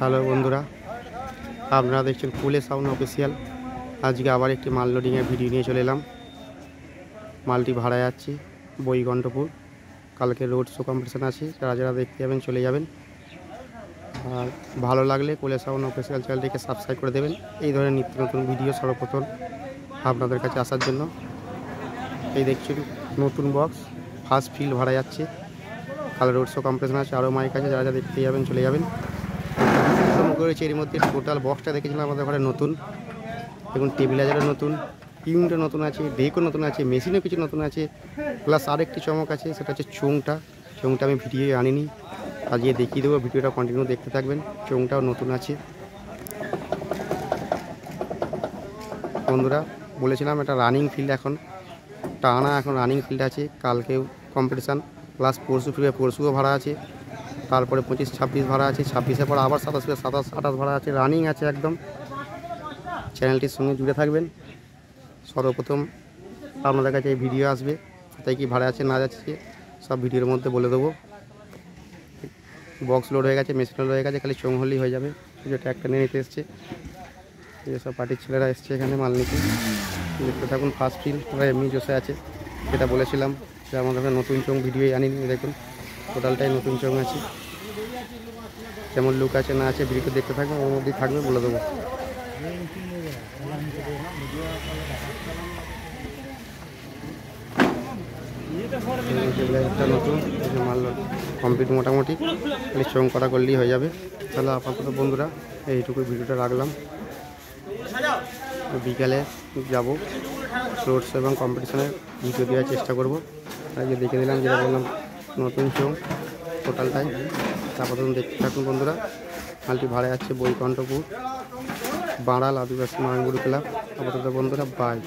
Hello বন্ধুরা, আপনারা দেখছেন কুলে সাউন্ড অফিসিয়াল। আজকে আবার একটি মাল লোডিংয়ের ভিডিও নিয়ে চলে এলাম। মালটি ভাড়া যাচ্ছি বৈকুণ্ঠপুর। কালকে রোড শো কম্পিটিশান আছে, যারা যারা দেখতে যাবেন চলে যাবেন। আর ভালো লাগলে কুলে সাউন্ড অফিসিয়াল চ্যানেলটিকে সাবস্ক্রাইব করে দেবেন এই ধরনের নিত্য নতুন ভিডিও সর্বপ্রথম আপনাদের কাছে আসার জন্য। এই দেখছেন নতুন বক্স ফার্স্ট ফিল্ড ভাড়া যাচ্ছে। কাল রোড শো কম্পিটিশান আছে, আরও মাইক আছে, যারা যারা দেখতে যাবেন চলে যাবেন। করেছে এর মধ্যে টোটাল বক্সটা দেখেছিলাম আমাদের ঘরে নতুন। দেখুন টেবিলাইজারও নতুন, ইউনিটও নতুন আছে, ডেকও নতুন আছে, মেশিনও কিছু নতুন আছে। প্লাস আরেকটি চমক আছে, সেটা হচ্ছে চোংটা আমি ভিডিও আনিনি, আজকে দেখিয়ে দেবো। ভিডিওটা কন্টিনিউ দেখতে থাকবেন। চোংটাও নতুন আছে বন্ধুরা। বলেছিলাম এটা রানিং ফিল্ড, এখন টানা এখন রানিং ফিল্ড আছে। কালকেও কম্পিটিশান, প্লাস পরশুও ভাড়া আছে। তারপরে 25-26 ভাড়া আছে, 26-এর পর আবার 27-28 ভাড়া আছে। রানিং আছে একদম। চ্যানেলটির সঙ্গে জুড়ে থাকবেন। সর্বপ্রথম আপনাদের কাছে এই ভিডিও আসবে, কোথায় কি ভাড়া আছে না যাচ্ছে সব ভিডিওর মধ্যে বলে দেবো। বক্স লোড হয়ে গেছে, মেশিন লোড হয়ে গেছে, খালি চোং হলেই হয়ে যাবে। যেটা একটা নিয়ে নিতে এসছে, যেসব পার্টির ছেলেরা এসছে এখানে মাল নিতে। দেখতে থাকুন। ফার্স্ট ফিল্ড ওরা এমনি জোসে আছে, যেটা বলেছিলাম যে আমাদের নতুন চোং ভিডিও আনিনি। দেখুন টোটালটাই নতুন চোং আছে। যেমন লুক আছে না আছে ভিডিওটা দেখতে থাকবে, ওর মধ্যেই থাকবে বলে দেবো। নতুন মাল কমপ্লিট মোটামুটি, খালি চোং করা করলেই হয়ে যাবে। তাহলে আপাতত বন্ধুরা এইটুকু ভিডিওটা রাখলাম। বিকালে যাব রোড শো এবং কম্পিটিশনের ভিডিও দেওয়ার চেষ্টা করব। আজকে দেখে দিলাম, যেটা বললাম নতুন চোং টোটালটাই। আপাতত দেখতে থাকুন বন্ধুরা। মালটি ভাড়া যাচ্ছে বৈকুণ্ঠপুর, বাড়াল আদিবাসী মাঙ্গুর ক্লাব। আপাতত বন্ধুরা বাই।